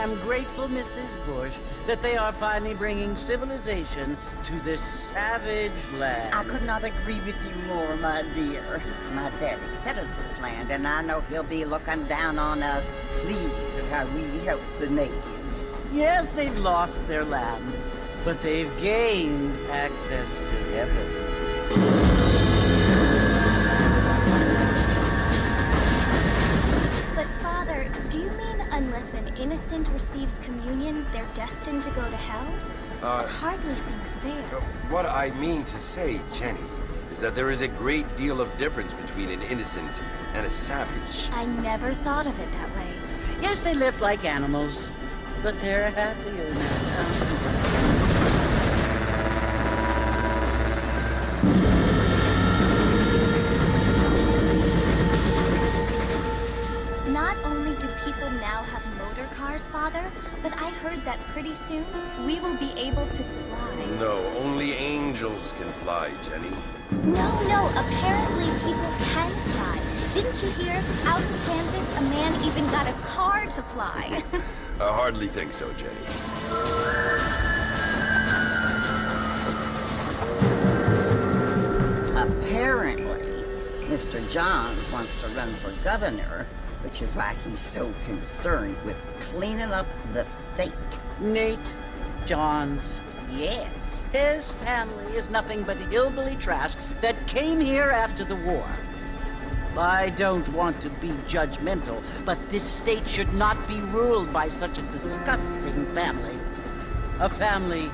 am grateful, Mrs. Bush, that they are finally bringing civilization to this savage land. I could not agree with you more, my dear. My daddy settled this land, and I know he'll be looking down on us, pleased at how we help the natives. Yes, they've lost their land, but they've gained access to heaven. Do you mean unless an innocent receives communion, they're destined to go to hell? That hardly seems fair. What I mean to say, Jenny, is that there is a great deal of difference between an innocent and a savage. I never thought of it that way. Yes, they lived like animals, but they're happier now. Not only do people now have motor cars, Father, but I heard that pretty soon we will be able to fly. No, only angels can fly, Jenny. No, apparently people can fly. Didn't you hear? Out in Kansas, a man even got a car to fly. I hardly think so, Jenny. Apparently, Mr. Johns wants to run for governor, which is why he's so concerned with cleaning up the state. Nate Johns. Yes. His family is nothing but hillbilly trash that came here after the war. I don't want to be judgmental, but this state should not be ruled by such a disgusting family. A family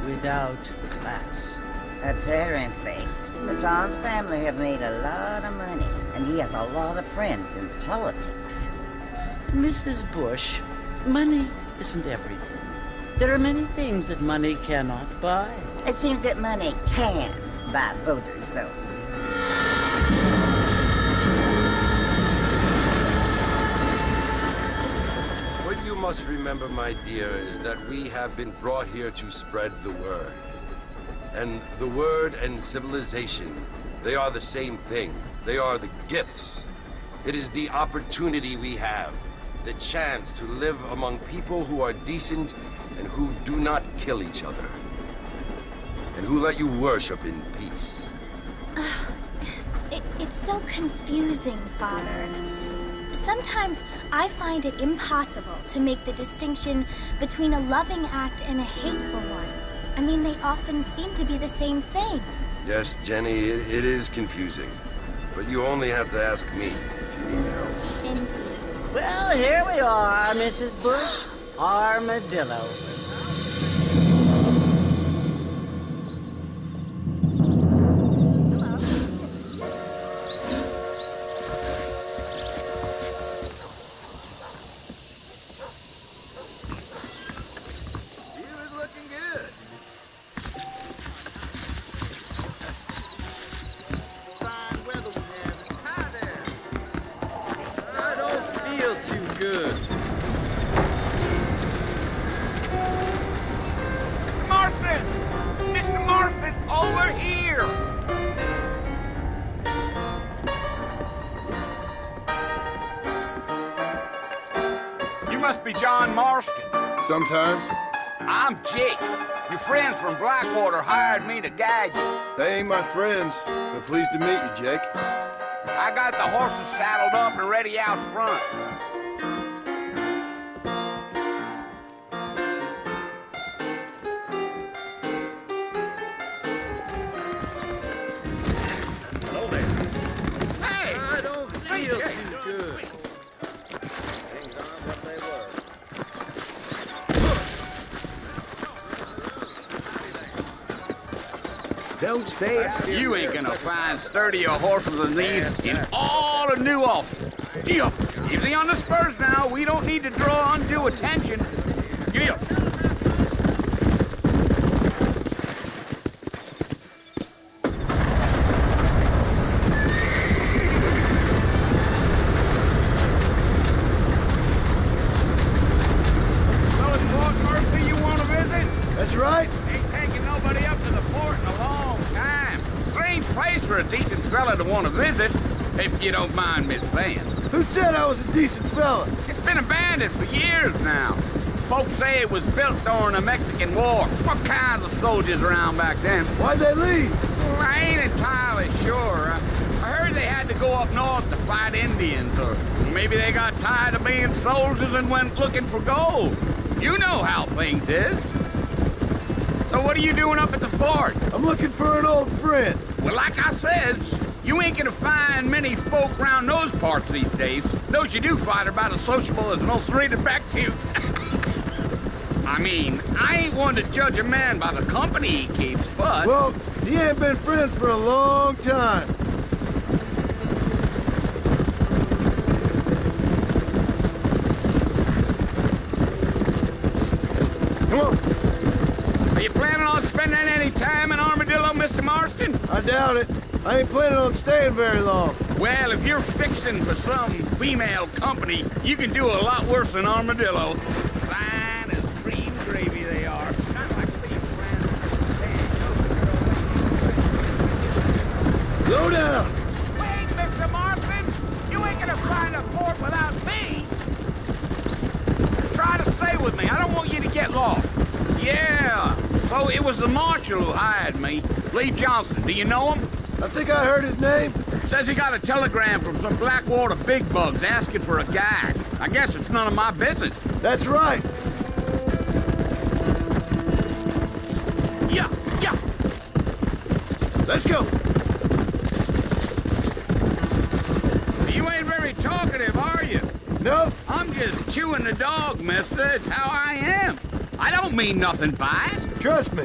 without class. Apparently. The Johns family have made a lot of money, and he has a lot of friends in politics. Mrs. Bush, money isn't everything. There are many things that money cannot buy. It seems that money can buy voters, though. What you must remember, my dear, is that we have been brought here to spread the word. And the word and civilization, they are the same thing. They are the gifts. It is the opportunity we have, the chance to live among people who are decent and who do not kill each other. And who let you worship in peace. It's so confusing, Father. Sometimes I find it impossible to make the distinction between a loving act and a hateful one. I mean, they often seem to be the same thing. Yes, Jenny, it is confusing. But you only have to ask me if you need help. Indeed. Well, here we are, Mrs. Bush. Armadillo. must be John Marston. Sometimes. I'm Jake. Your friends from Blackwater hired me to guide you. They ain't my friends, but pleased to meet you, Jake. I got the horses saddled up and ready out front. Hello there. Hey! I don't feel too good. Things aren't what they were. Don't stay out here. You ain't gonna find sturdier horses than these in all of New Ulster. Gee up. Easy on the spurs now. We don't need to draw undue attention. Gee up. So it's Fort Mercy you want to visit? That's right. Ain't taking nobody up to the fort in a long time. Strange place for a decent fella to want to visit, if you don't mind me saying. Who said I was a decent fella? It's been abandoned for years now. Folks say it was built during the Mexican War. What kinds of soldiers around back then? Why'd they leave? Well, I ain't entirely sure. I heard they had to go up north to fight Indians, or maybe they got tired of being soldiers and went looking for gold. You know how things is. So what are you doing up at the fort? I'm looking for an old friend. Well, like I says, you ain't gonna find many folk around those parts these days. Those you do find are about as sociable as an old serrated back tooth. I mean, I ain't one to judge a man by the company he keeps, but... Well, he ain't been friends for a long time. Come on. Are you planning on spending any time in Armadillo, Mr. Marston? I doubt it. I ain't planning on staying very long. Well, if you're fixing for some female company, you can do a lot worse than Armadillo. Fine as cream gravy they are. Not like these friends. Slow down. Wait, Mr. Marston! You ain't gonna find a fort without me! Try to stay with me. I don't want you to get lost. Yeah, so it was the marshal who hired me. Lee Johnson. Do you know him? I think I heard his name. Says he got a telegram from some Blackwater big bugs asking for a guide. I guess it's none of my business. That's right. Yeah. Let's go. You ain't very talkative, are you? No, I'm just chewing the dog, mister. It's how I am. I don't mean nothing by it. trust me.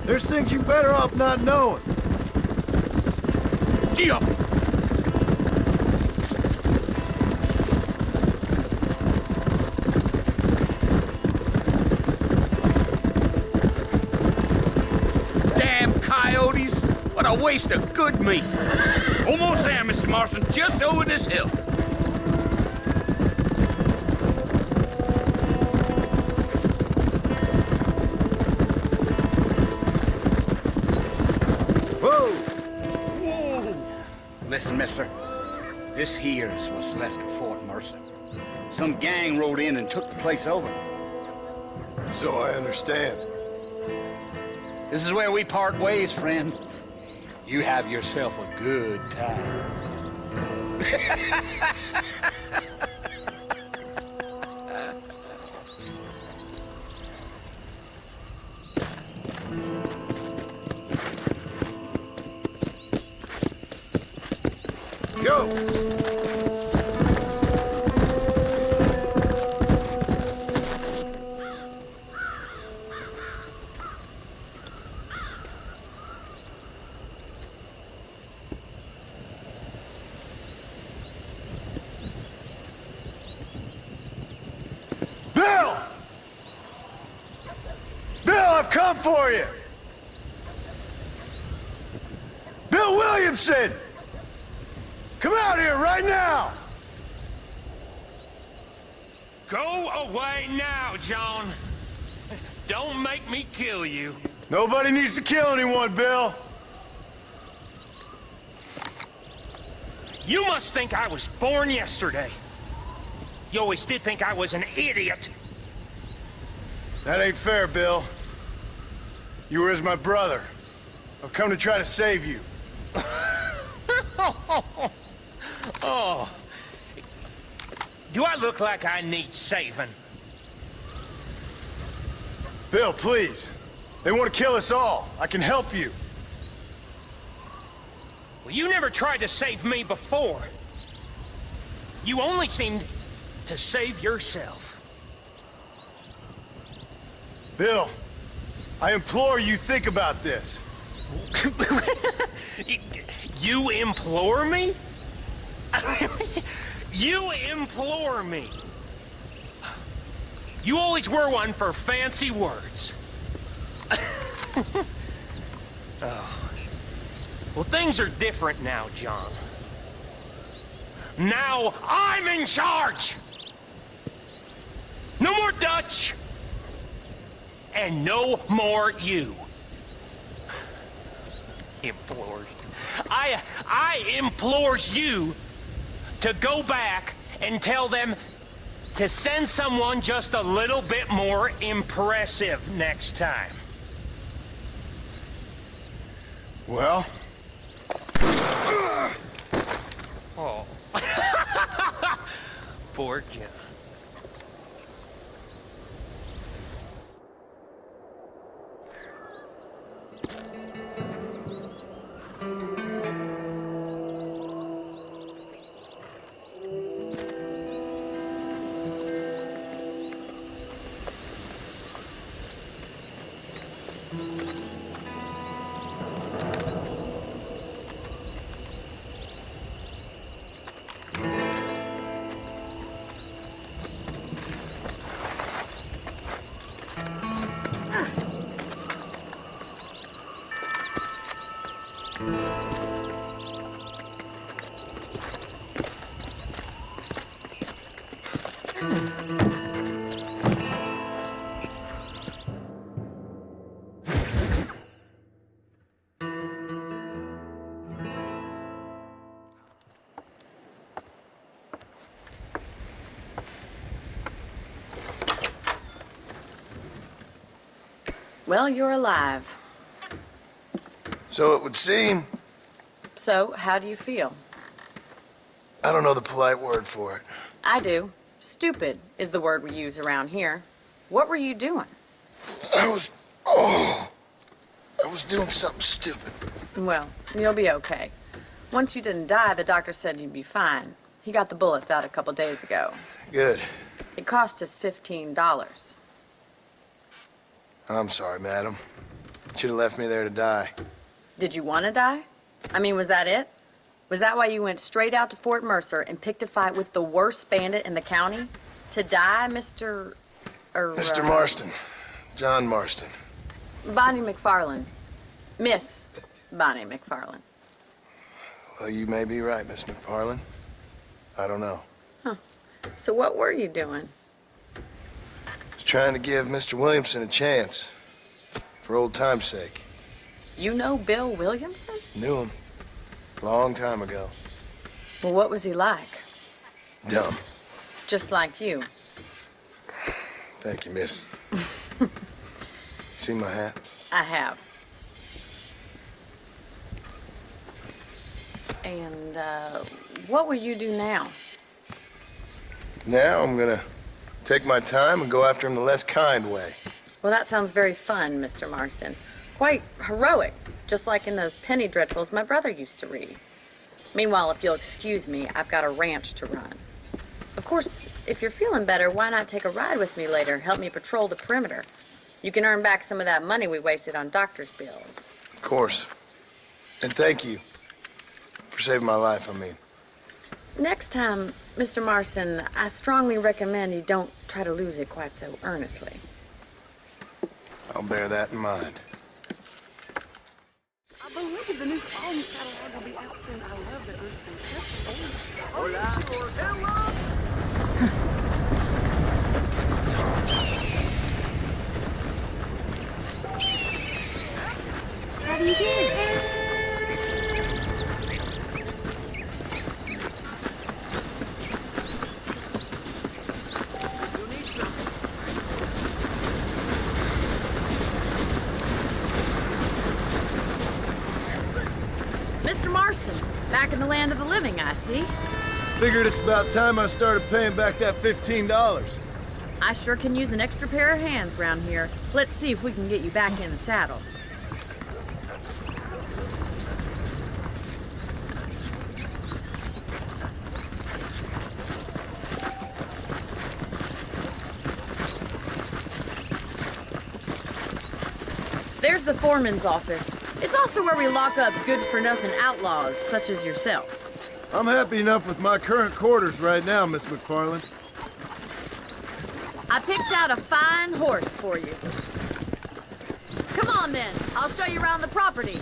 There's things you better off not knowing. Gee up. Damn coyotes. What a waste of good meat. Almost there, Mr. Marston. Just over this hill. Listen, mister. This here is what's left of Fort Mercer. Some gang rode in and took the place over. So I understand. This is where we part ways, friend. You have yourself a good time. Go! Bill! Bill, I've come for you! Bill Williamson! Come out here right now! Go away now, John. Don't make me kill you. Nobody needs to kill anyone, Bill. You must think I was born yesterday. You always did think I was an idiot. That ain't fair, Bill. You were as my brother. I've come to try to save you. Oh. Do I look like I need saving? Bill, please. They want to kill us all. I can help you. Well, you never tried to save me before. You only seemed to save yourself. Bill, I implore you think about this. You implore me? You implore me. You always were one for fancy words. Oh. Well, things are different now, John. Now I'm in charge! No more Dutch! And no more you. Implores. I implores you to go back and tell them to send someone just a little bit more impressive next time. Well? Oh. Poor John. Well, you're alive. So it would seem. So, how do you feel? I don't know the polite word for it. I do. Stupid is the word we use around here. What were you doing? I was doing something stupid. Well, you'll be okay. Once you didn't die, the doctor said you'd be fine. He got the bullets out a couple days ago. Good. It cost us $15. I'm sorry, madam. Should have left me there to die. Did you want to die? I mean, was that it? Was that why you went straight out to Fort Mercer and picked a fight with the worst bandit in the county? To die, Mr. Mr. Marston. John Marston. Bonnie McFarland. Miss Bonnie McFarland. Well, you may be right, Miss McFarland. I don't know. Huh. So what were you doing? Was trying to give Mr. Williamson a chance. For old time's sake. You know Bill Williamson? Knew him. Long time ago. Well, what was he like? Dumb. Just like you. Thank you, miss. See my hat? I have. And, what will you do now? Now I'm gonna take my time and go after him the less kind way. Well, that sounds very fun, Mr. Marston. Quite heroic, just like in those penny dreadfuls my brother used to read. Meanwhile, if you'll excuse me, I've got a ranch to run. Of course, if you're feeling better, why not take a ride with me later? Help me patrol the perimeter. You can earn back some of that money we wasted on doctor's bills. Of course. And thank you for saving my life, I mean. Next time, Mr. Marston, I strongly recommend you don't try to lose it quite so earnestly. I'll bear that in mind. I believe the new album catalog will be out soon. I love the How do you do? back in the land of the living, I see. Figured it's about time I started paying back that $15. I sure can use an extra pair of hands around here. Let's see if we can get you back in the saddle. There's the foreman's office. It's also where we lock up good-for-nothing outlaws, such as yourself. I'm happy enough with my current quarters right now, Miss McFarland. I picked out a fine horse for you. Come on then, I'll show you around the property.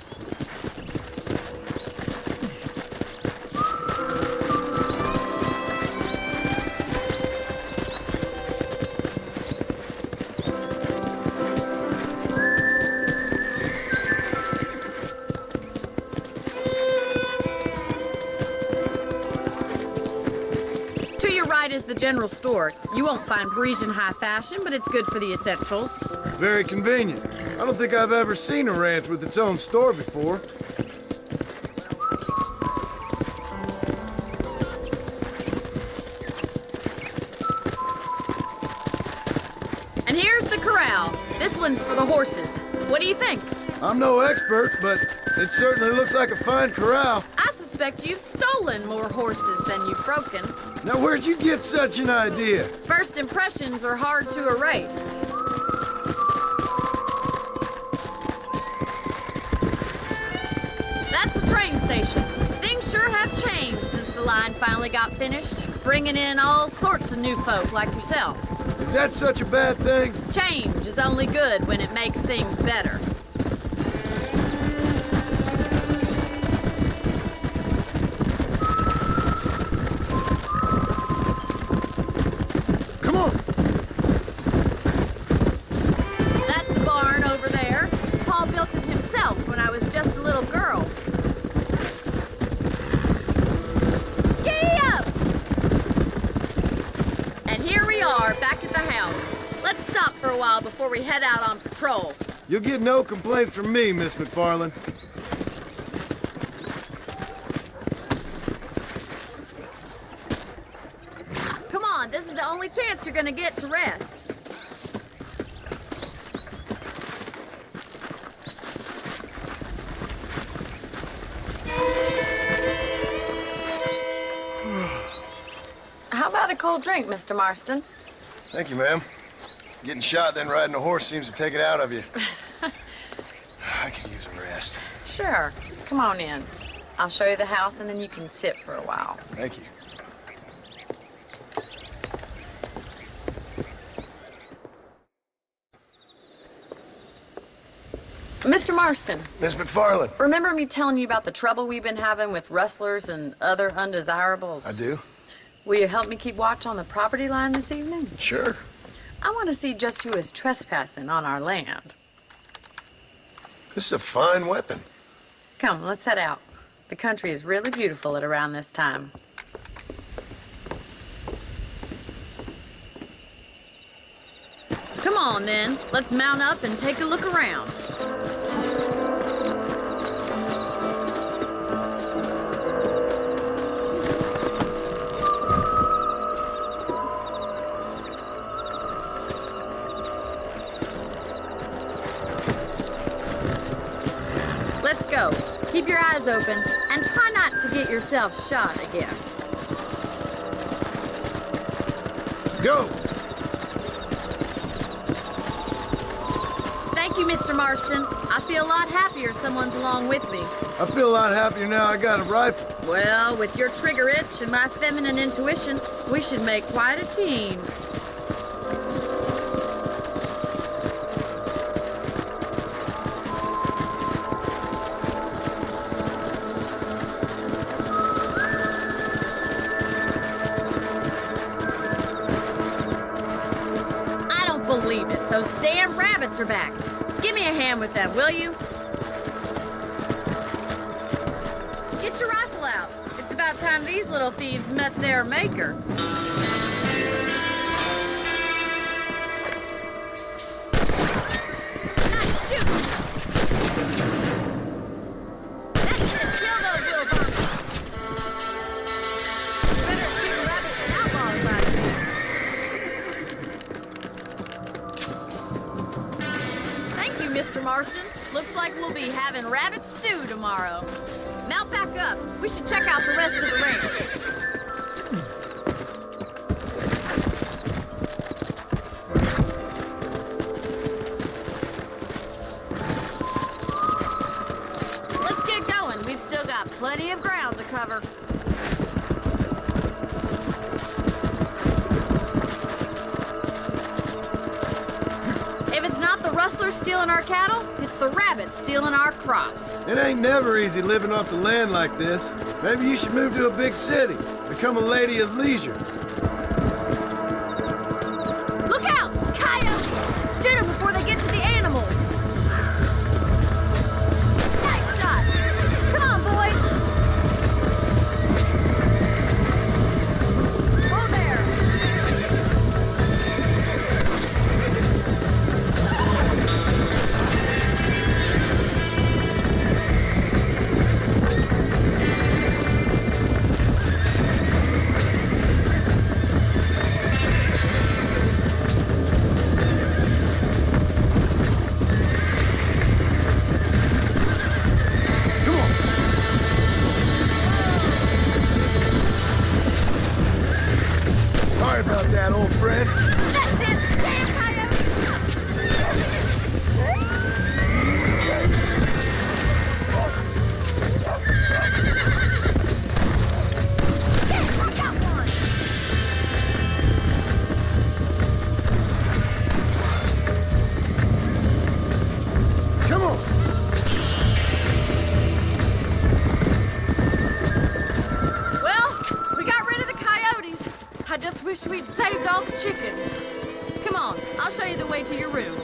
Is the general store. You won't find Parisian high fashion, but it's good for the essentials. Very convenient. I don't think I've ever seen a ranch with its own store before. And here's the corral. This one's for the horses. What do you think? I'm no expert, but it certainly looks like a fine corral. I suspect you've stolen more horses than you've broken. Now, where'd you get such an idea? First impressions are hard to erase. That's the train station. Things sure have changed since the line finally got finished, bringing in all sorts of new folk like yourself. Is that such a bad thing? Change is only good when it makes things better. Before we head out on patrol. You'll get no complaint from me, Miss McFarland. Come on, this is the only chance you're gonna get to rest. How about a cold drink, Mr. Marston? Thank you, ma'am. Getting shot, then riding a horse seems to take it out of you. I could use a rest. Sure. Come on in. I'll show you the house, and then you can sit for a while. Thank you. Mr. Marston. Miss McFarland. Remember me telling you about the trouble we've been having with rustlers and other undesirables? I do. Will you help me keep watch on the property line this evening? Sure. I want to see just who is trespassing on our land. This is a fine weapon. Come, let's head out. The country is really beautiful at around this time. Come on, then. Let's mount up and take a look around. Let's go. Keep your eyes open and try not to get yourself shot again. Go! Thank you, Mr. Marston. I feel a lot happier someone's along with me. I feel a lot happier now I got a rifle. Well, with your trigger itch and my feminine intuition, we should make quite a team. I don't believe it. Those damn rabbits are back. Give me a hand with them, will you? Get your rifle out. It's about time these little thieves met their maker. Nice shoot! That's it. Kill those little vermin. like we'll be having rabbit stew tomorrow. Mount back up. We should check out the rest of the ranch. Let's get going. We've still got plenty of ground to cover. If it's not the rustlers stealing our cattle, it's the rabbits stealing our crops. It ain't never easy living off the land like this. Maybe you should move to a big city. Become a lady of leisure. Look out! Coyotes! Shoot them before they get to the animals. Nice shot! Come on, boys! Whoa there! Sorry about that, old friend. That's it! Damn coyote! Yes, I got one! Come on. Well, we got rid of the coyotes. I just wish we'd saved all the chickens. Come on, I'll show you the way to your room.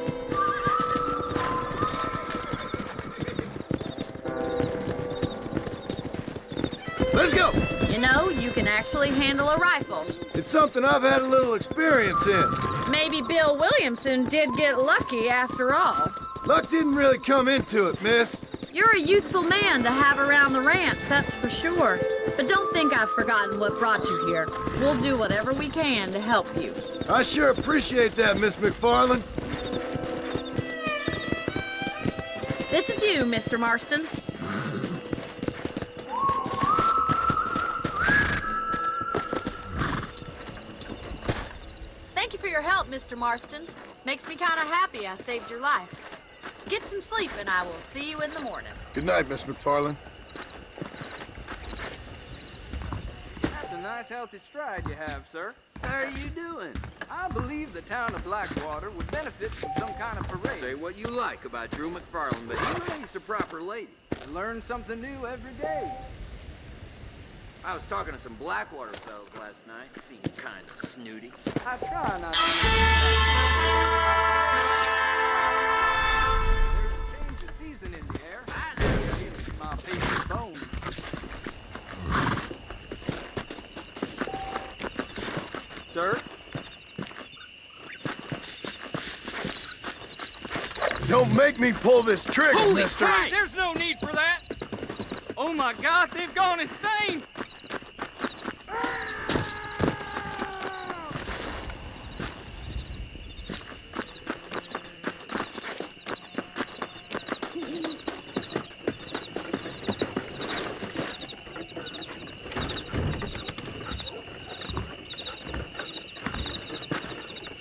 Let's go. You know, you can actually handle a rifle. It's something I've had a little experience in. Maybe Bill Williamson did get lucky after all. Luck didn't really come into it, miss. You're a useful man to have around the ranch, that's for sure. But don't think I've forgotten what brought you here. We'll do whatever we can to help you. I sure appreciate that, Miss McFarland. This is you, Mr. Marston. Thank you for your help, Mr. Marston. Makes me kind of happy I saved your life. Get some sleep and I will see you in the morning. Good night, Miss McFarland. That's a nice healthy stride you have, sir. How are you doing? I believe the town of Blackwater would benefit from some kind of parade. Say what you like about Drew McFarland, but he raised a proper lady. I learn something new every day. I was talking to some Blackwater fellas last night. Seemed kind of snooty. I try not to. There's a change of season in the air. I know it's my favorite bone. Sir? Don't make me pull this trigger, Holy mister. Christ! There's no need for that. Oh my God, they've gone insane.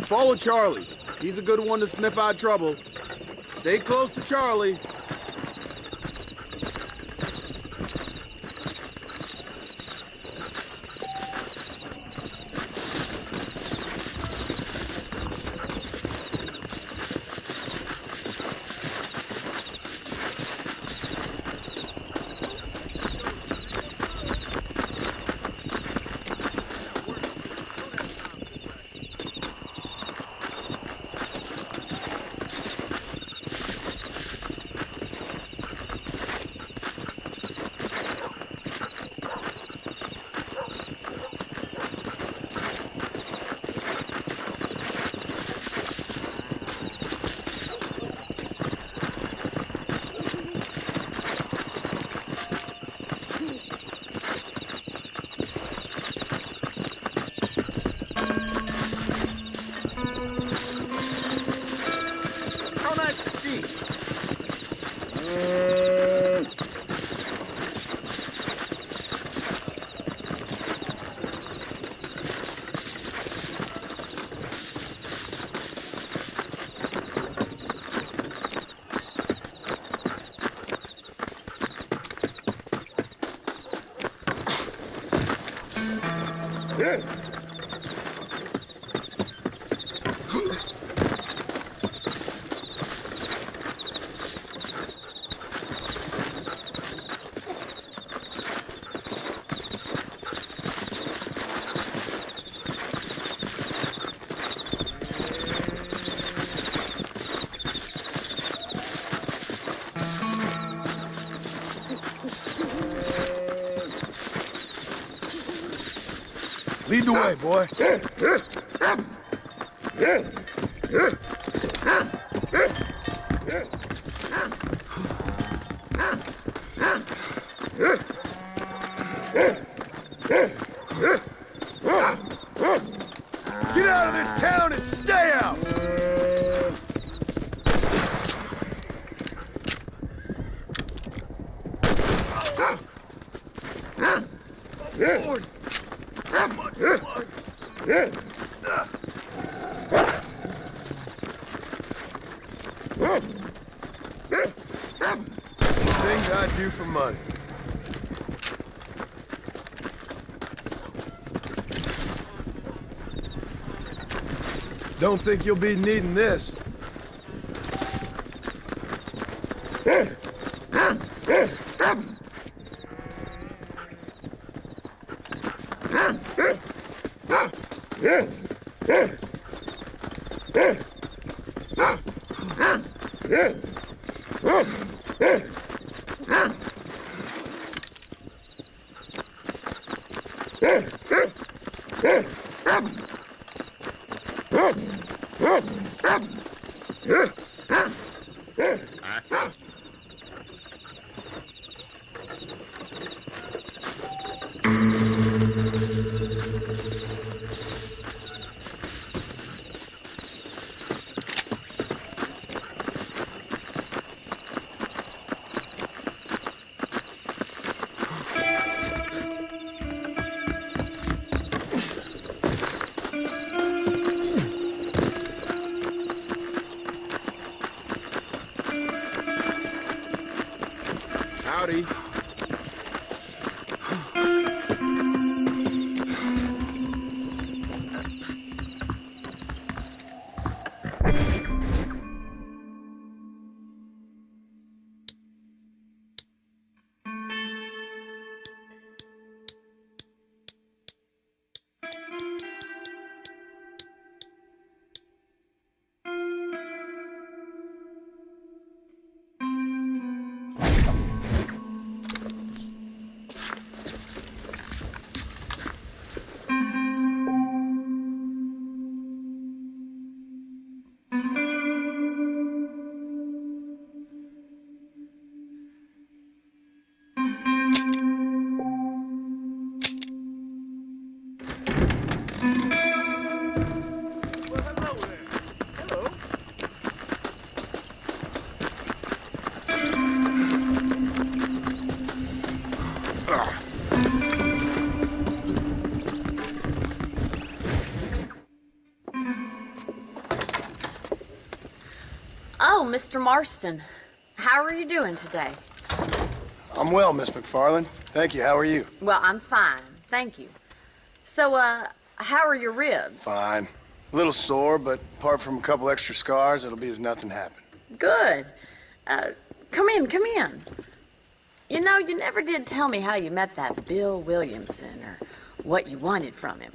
Follow Charlie. He's a good one to sniff out trouble. Stay close to Charlie. Lead the way, boy. Get out of this town and stay out! Lord. Things I do for money. Don't think you'll be needing this. Howdy. Oh, Mr. Marston. How are you doing today? I'm well, Miss McFarland. Thank you. How are you? Well, I'm fine. Thank you. So, how are your ribs? Fine. A little sore, but apart from a couple extra scars, it'll be as nothing happened. Good. Come in, come in. You know, you never did tell me how you met that Bill Williamson or what you wanted from him.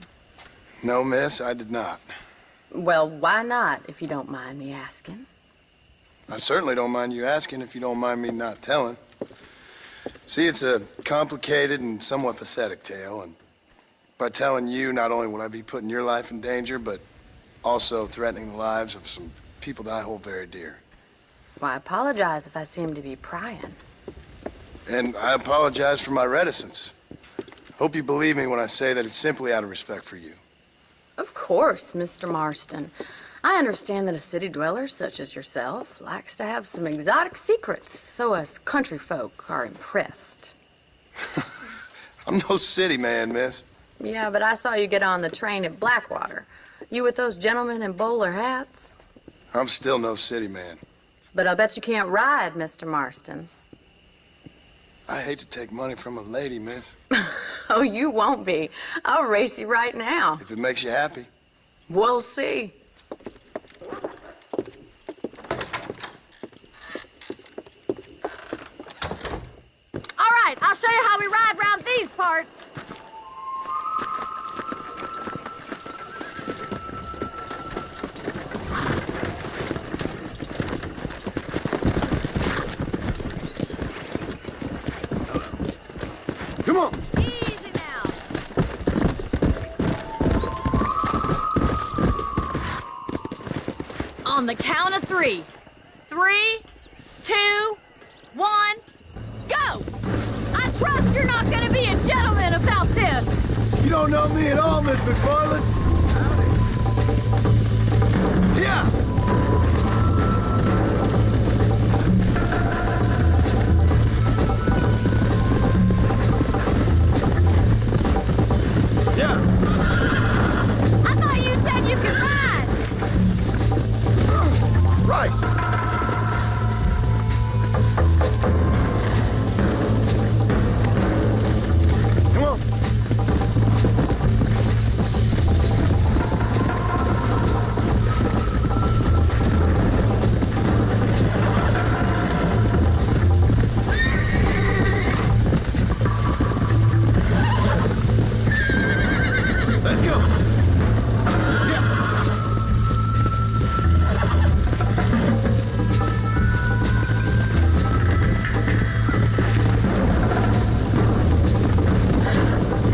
No, miss, I did not. Well, why not, if you don't mind me asking? I certainly don't mind you asking if you don't mind me not telling. See, it's a complicated and somewhat pathetic tale, and by telling you, not only would I be putting your life in danger, but also threatening the lives of some people that I hold very dear. Well, I apologize if I seem to be prying. And I apologize for my reticence. Hope you believe me when I say that it's simply out of respect for you. Of course, Mr. Marston. I understand that a city dweller such as yourself likes to have some exotic secrets, so us country folk are impressed. I'm no city man, miss. Yeah, but I saw you get on the train at Blackwater. You with those gentlemen in bowler hats? I'm still no city man. But I'll bet you can't ride, Mr. Marston. I hate to take money from a lady, miss. Oh, you won't be. I'll race you right now. If it makes you happy. We'll see. All right, I'll show you how we ride around these parts. Come on. Easy now. On the count of 3. 3, 2, 1, go! I trust you're not gonna be a gentleman about this. You don't know me at all, Miss McFarland. Yeah. Yeah. I thought you said you could ride. Right. Come on. Let's go. Yeah.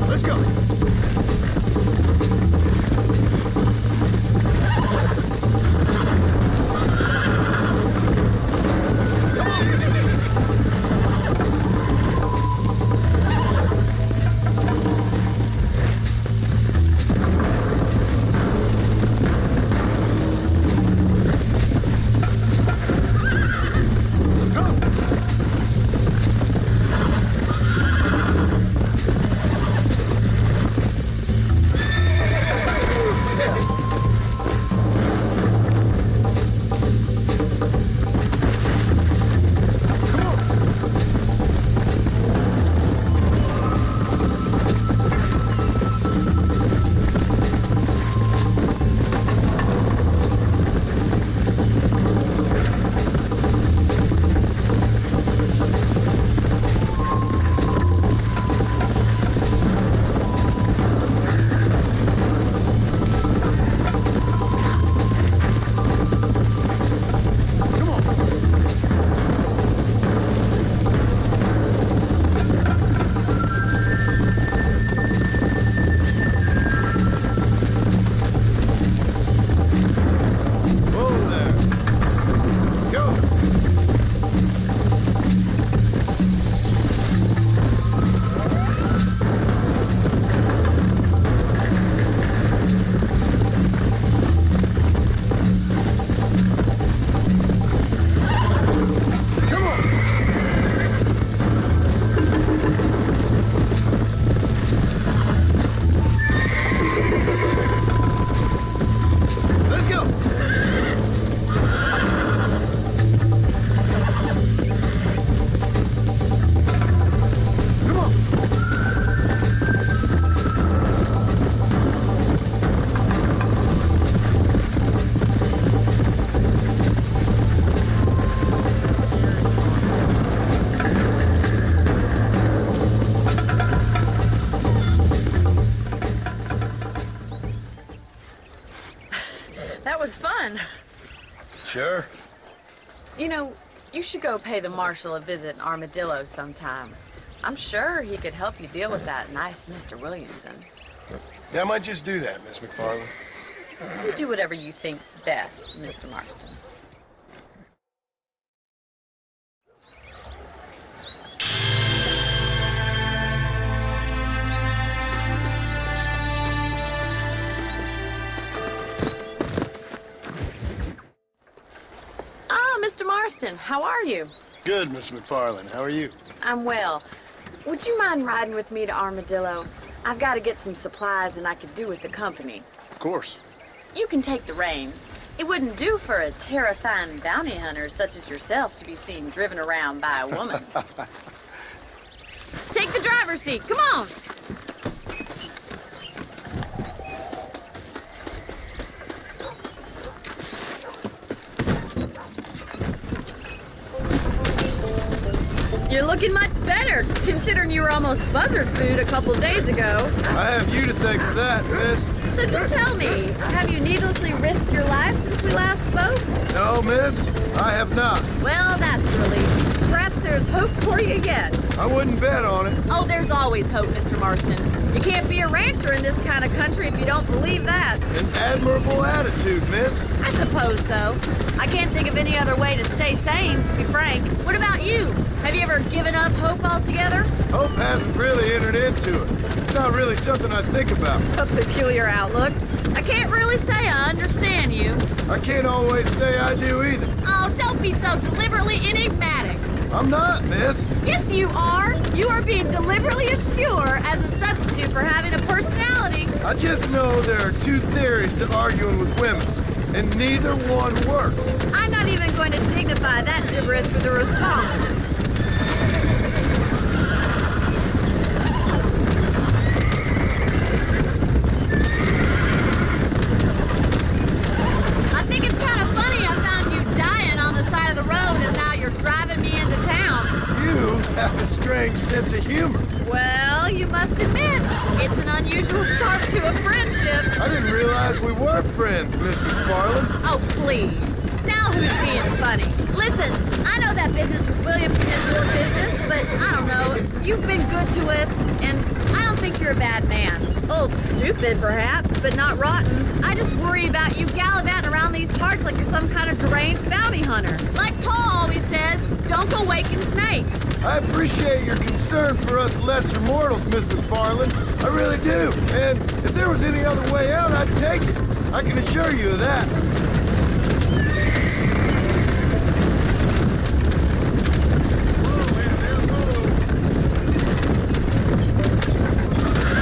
Let's go. Whoa there. Go. Come on. Let's go. Come on. That was fun. Sure. You know, you should go pay the marshal a visit in Armadillo sometime. I'm sure he could help you deal with that nice Mr. Williamson. Yeah, I might just do that, Miss McFarland. You do whatever you think's best, Mr. Marston. Ah, Mr. Marston, how are you? Good, Miss McFarland. How are you? I'm well. Would you mind riding with me to Armadillo? I've got to get some supplies and I could do with the company. Of course. You can take the reins. It wouldn't do for a terrifying bounty hunter such as yourself to be seen driven around by a woman. the driver's seat. Come on. You're looking much better, considering you were almost buzzard food a couple days ago. I have you to thank for that, miss. So do tell me, have you needlessly risked your life since we last spoke? No, miss, I have not. Well, that's a relief. Perhaps there's hope for you yet. I wouldn't bet on it. Oh, there's always hope, Mr. Marston. You can't be a rancher in this kind of country if you don't believe that. An admirable attitude, miss. I suppose so. I can't think of any other way to stay sane, to be frank. What about you? Have you ever given up hope altogether? Hope hasn't really entered into it. It's not really something I think about. A peculiar outlook. I can't really say I understand you. I can't always say I do either. Oh, don't be so deliberately enigmatic. I'm not, miss. Yes, you are. You are being deliberately obscure as a substitute for having a personality. I just know there are two theories to arguing with women, and neither one works. I'm not even going to dignify that gibberish with a response. I think it's kind of funny I found you dying on the side of the road and now you're driving me into town. You have a strange sense of humor. Well, you must admit, it's an unusual start to a friendship. I didn't realize we were friends, Miss McFarland. Oh, please. Now who's being funny? Listen, I know that business with Williamson is your business, but I don't know. You've been good to us, and I don't think you're a bad man. A little stupid, perhaps, but not rotten. I just worry about you gallivanting around these parts like you're some kind of deranged bounty hunter. Like Paul always says, don't go waking snakes. I appreciate your concern for us lesser mortals, Miss McFarland. I really do. And if there was any other way out, I'd take it. I can assure you of that.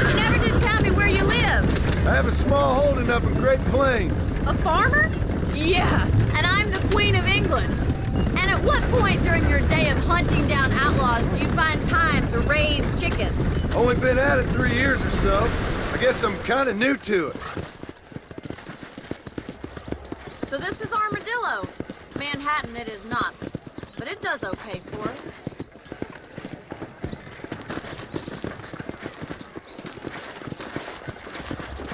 You never did tell me where you live. I have a small holding up in Great Plains. A farmer? Yeah, and I'm the Queen of England. And at what point during your day of hunting down outlaws do you find time to raise chickens? Only been at it 3 years or so. I guess I'm kind of new to it. So this is Armadillo. Manhattan it is not, but it does okay for us.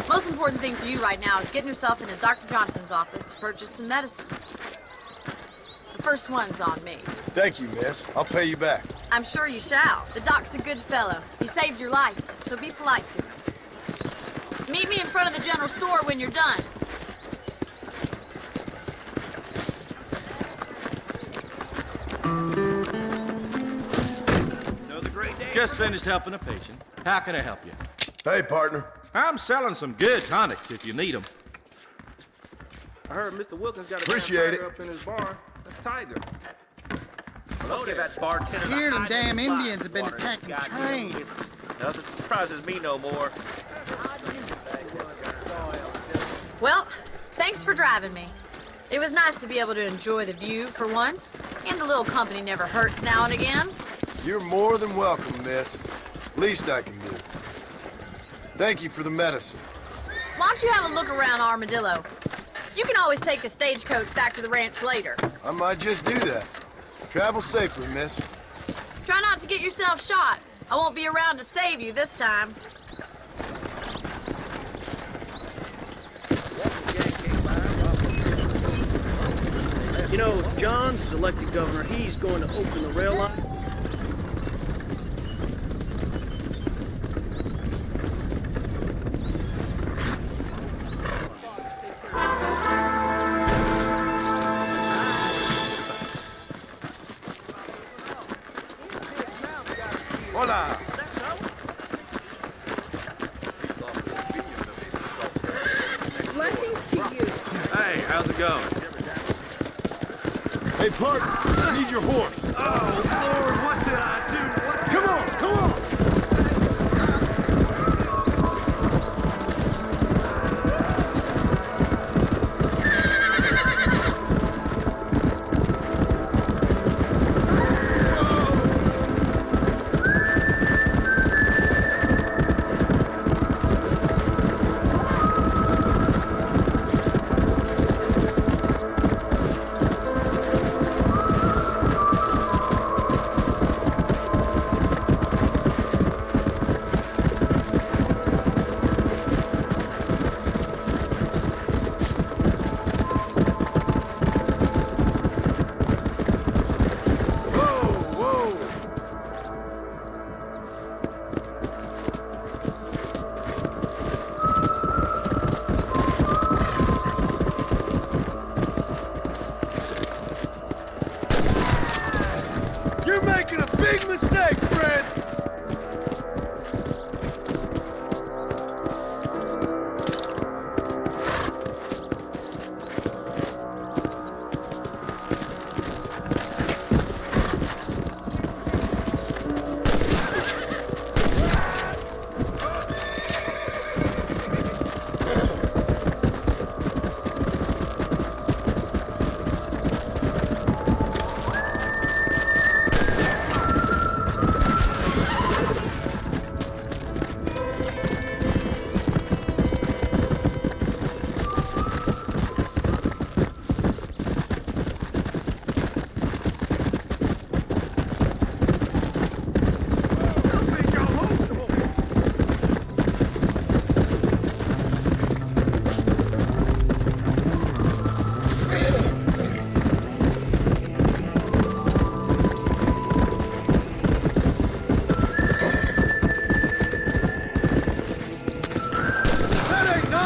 Most important thing for you right now is getting yourself into Dr. Johnson's office to purchase some medicine. The first one's on me. Thank you, miss. I'll pay you back. I'm sure you shall. The doc's a good fellow. He saved your life, so be polite to him. Meet me in front of the general store when you're done. Just finished helping a patient. How can I help you? Hey, partner. I'm selling some good tonics if you need them. I heard Mr. Wilkins got a Appreciate it. up in his bar. That's Tiger. Don't give that bartender Here, them the damn hiding Indians have been water. attacking Goddamn trains. business. Nothing surprises me no more. Well, thanks for driving me. It was nice to be able to enjoy the view for once, and a little company never hurts now and again. You're more than welcome, miss. Least I can do. Thank you for the medicine. Why don't you have a look around Armadillo? You can always take a stagecoach back to the ranch later. I might just do that. Travel safely, miss. Try not to get yourself shot. I won't be around to save you this time. You know, John's is elected governor. He's going to open the rail line. Hola. Blessings to you. Hey, how's it going? Hey, partner, I need your horse. Oh, Lord, what did I do? Come on, come on!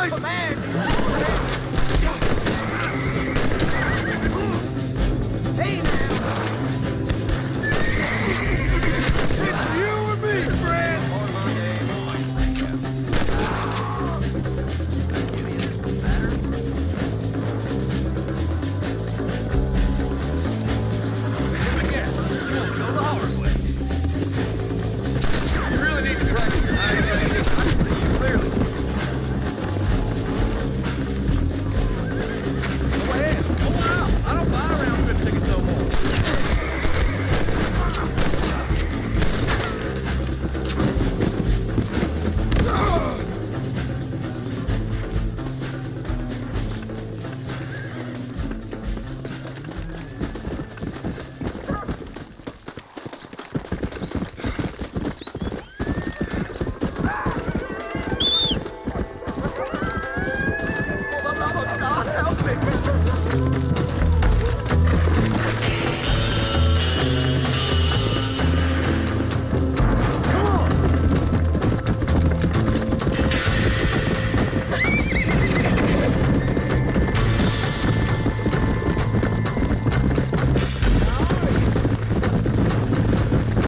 boys!